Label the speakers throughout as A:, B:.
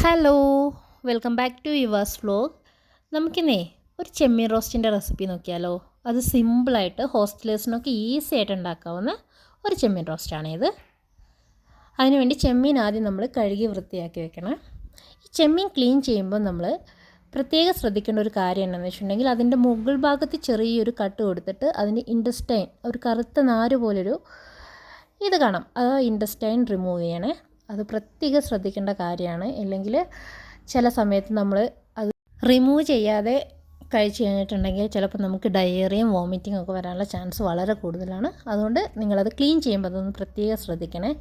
A: Hello, welcome back to Yuva's vlog. നമുക്കിന്നേ ഒരു ചെമ്മീൻ റോസ്റ്റിൻ്റെ റെസിപ്പി നോക്കിയാലോ. അത് സിമ്പിളായിട്ട് ഹോസ്റ്റലേഴ്സിനൊക്കെ ഈസി ആയിട്ട് ഉണ്ടാക്കാവുന്ന ഒരു ചെമ്മീൻ റോസ്റ്റാണിത്. അതിനുവേണ്ടി ചെമ്മീൻ ആദ്യം നമ്മൾ കഴുകി വൃത്തിയാക്കി വെക്കണം. ഈ ചെമ്മീൻ ക്ലീൻ ചെയ്യുമ്പോൾ നമ്മൾ പ്രത്യേകം ശ്രദ്ധിക്കേണ്ട ഒരു കാര്യം എന്താണെന്ന് വെച്ചിട്ടുണ്ടെങ്കിൽ അതിൻ്റെ മുകൾ ഭാഗത്ത് ചെറിയൊരു കട്ട് കൊടുത്തിട്ട് അതിൻ്റെ ഇൻറ്റസ്റ്റൈൻ ഒരു കറുത്ത നാര് പോലൊരു ഇത് കാണാം. ആ ഇൻറ്റസ്റ്റൈൻ റിമൂവ് ചെയ്യണേ. അത് പ്രത്യേകം ശ്രദ്ധിക്കേണ്ട കാര്യമാണ്. ഇല്ലെങ്കിൽ ചില സമയത്ത് നമ്മൾ അത് റിമൂവ് ചെയ്യാതെ കഴിച്ച് കഴിഞ്ഞിട്ടുണ്ടെങ്കിൽ ചിലപ്പോൾ നമുക്ക് ഡയേറിയയും വോമിറ്റിംഗ് ഒക്കെ വരാനുള്ള ചാൻസ് വളരെ കൂടുതലാണ്. അതുകൊണ്ട് നിങ്ങളത് ക്ലീൻ ചെയ്യുമ്പോൾ അതൊന്ന് പ്രത്യേകം ശ്രദ്ധിക്കണേ.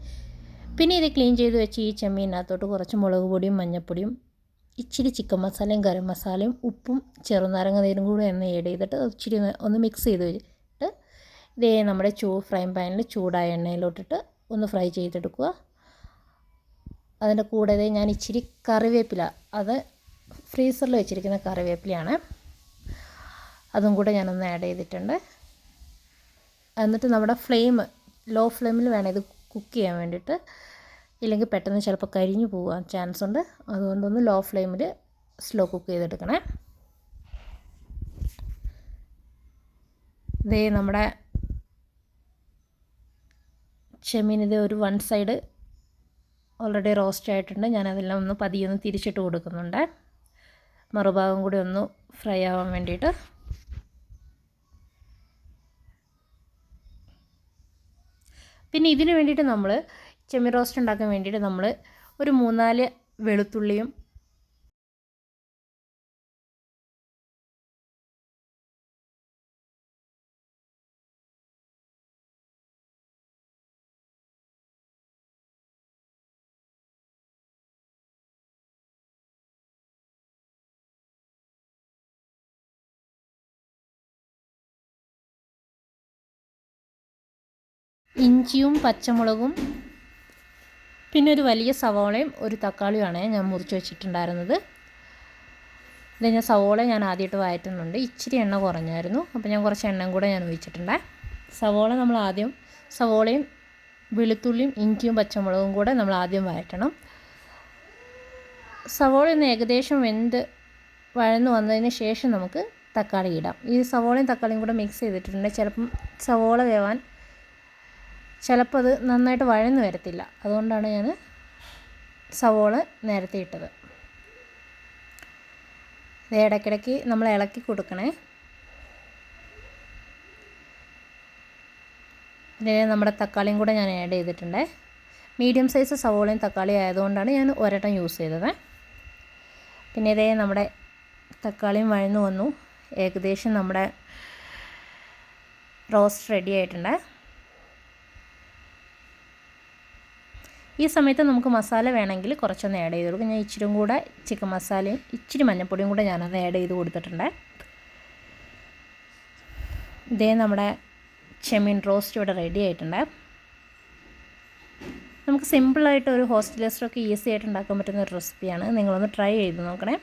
A: പിന്നെ ഇത് ക്ലീൻ ചെയ്ത് വെച്ച് ഈ ചെമ്മീനകത്തോട്ട് കുറച്ച് മുളക് പൊടിയും മഞ്ഞൾപ്പൊടിയും ഇച്ചിരി ചിക്കൻ മസാലയും ഗരം മസാലയും ഉപ്പും ചെറുനാരങ്ങ നീരും കൂടെ ഒന്ന് ആഡ് ചെയ്തിട്ട് ഇച്ചിരി ഒന്ന് മിക്സ് ചെയ്ത് വെച്ചിട്ട് ഇതേ നമ്മുടെ ഫ്രൈ പാനിൽ ചൂടായ എണ്ണയിലോട്ടിട്ട് ഒന്ന് ഫ്രൈ ചെയ്തെടുക്കുക. അതിൻ്റെ കൂടെ ഞാൻ ഇച്ചിരി കറിവേപ്പില, അത് ഫ്രീസറിൽ വെച്ചിരിക്കുന്ന കറിവേപ്പിലയാണ്, അതും കൂടെ ഞാനൊന്ന് ആഡ് ചെയ്തിട്ടുണ്ട്. എന്നിട്ട് നമ്മുടെ ലോ ഫ്ലെയിമിൽ വേണം ഇത് കുക്ക് ചെയ്യാൻ വേണ്ടിയിട്ട്. ഇല്ലെങ്കിൽ പെട്ടെന്ന് ചിലപ്പോൾ കരിഞ്ഞു പോകാൻ ചാൻസ് ഉണ്ട്. അതുകൊണ്ടൊന്ന് ലോ ഫ്ലെയിമിൽ സ്ലോ കുക്ക് ചെയ്തെടുക്കണേ. ഇതേ നമ്മുടെ ചെമ്മീൻ ഇത് ഒരു വൺ സൈഡ് ഓൾറെഡി റോസ്റ്റ് ആയിട്ടുണ്ട്. ഞാനതെല്ലാം ഒന്ന് പതിയൊന്ന് തിരിച്ചിട്ട് കൊടുക്കുന്നുണ്ട്, മറുഭാഗം കൂടി ഒന്ന് ഫ്രൈ ആവാൻ വേണ്ടിയിട്ട്. പിന്നെ ഇതിന് വേണ്ടിയിട്ട് നമ്മൾ ചെമ്മീൻ റോസ്റ്റ് ഉണ്ടാക്കാൻ വേണ്ടിയിട്ട് നമ്മൾ ഒരു 3-4 വെളുത്തുള്ളിയും ഇഞ്ചിയും പച്ചമുളകും പിന്നെ ഒരു വലിയ സവോളയും ഒരു തക്കാളിയുമാണ് ഞാൻ മുറിച്ച് വെച്ചിട്ടുണ്ടായിരുന്നത്. ഇത് സവോള ഞാൻ ആദ്യമായിട്ട് വഴറ്റുന്നുണ്ട്. ഇച്ചിരി എണ്ണ കുറഞ്ഞായിരുന്നു, അപ്പോൾ ഞാൻ കുറച്ച് എണ്ണയും കൂടെ ഞാൻ ഒഴിച്ചിട്ടുണ്ട്. സവോള നമ്മൾ ആദ്യം സവോളയും വെളുത്തുള്ളിയും ഇഞ്ചിയും പച്ചമുളകും കൂടെ നമ്മൾ ആദ്യം വഴറ്റണം. സവോള ഒന്ന് ഏകദേശം വഴന്ന് വന്നതിന് ശേഷം നമുക്ക് തക്കാളി ഇടാം. ഈ സവോളയും തക്കാളിയും കൂടെ മിക്സ് ചെയ്തിട്ടുണ്ട്. ചിലപ്പം സവോള വേവാൻ ചിലപ്പോൾ അത് നന്നായിട്ട് വഴന്ന് വരത്തില്ല. അതുകൊണ്ടാണ് ഞാൻ സവോള നേരത്തെ ഇട്ടത്. ഇത് ഇടയ്ക്കിടയ്ക്ക് നമ്മൾ ഇളക്കി കൊടുക്കണേ. പിന്നെ നമ്മുടെ തക്കാളിയും കൂടെ ഞാൻ ആഡ് ചെയ്തിട്ടുണ്ട്. മീഡിയം സൈസ് സവോളയും തക്കാളിയും ആയതുകൊണ്ടാണ് ഞാൻ ഒരെണ്ണം യൂസ് ചെയ്തത്. പിന്നെ ഇതേ നമ്മുടെ തക്കാളിയും വഴന്നു വന്നു. ഏകദേശം നമ്മുടെ റോസ്റ്റ് റെഡി ആയിട്ടുണ്ട്. ഈ സമയത്ത് നമുക്ക് മസാല വേണമെങ്കിൽ കുറച്ചൊന്ന് ആഡ് ചെയ്ത് കൊടുക്കും. ഞാൻ ഇച്ചിരി കൂടെ ചിക്കൻ മസാലയും ഇച്ചിരി മഞ്ഞൾപ്പൊടിയും കൂടെ ഞാനത് ആഡ് ചെയ്ത് കൊടുത്തിട്ടുണ്ട്. ഇതേ നമ്മുടെ ചെമ്മീൻ റോസ്റ്റ് ഇവിടെ റെഡി ആയിട്ടുണ്ട്. നമുക്ക് സിമ്പിളായിട്ട് ഒരു ഹോസ്റ്റലേഴ്സിലൊക്കെ ഈസി ആയിട്ട് ഉണ്ടാക്കാൻ പറ്റുന്ന ഒരു റെസിപ്പിയാണ്. നിങ്ങളൊന്ന് ട്രൈ ചെയ്ത് നോക്കണേ.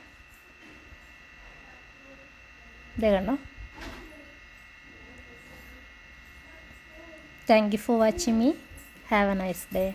A: ഇതേ കണ്ടോ. Thank you for watching me. Have A nice day.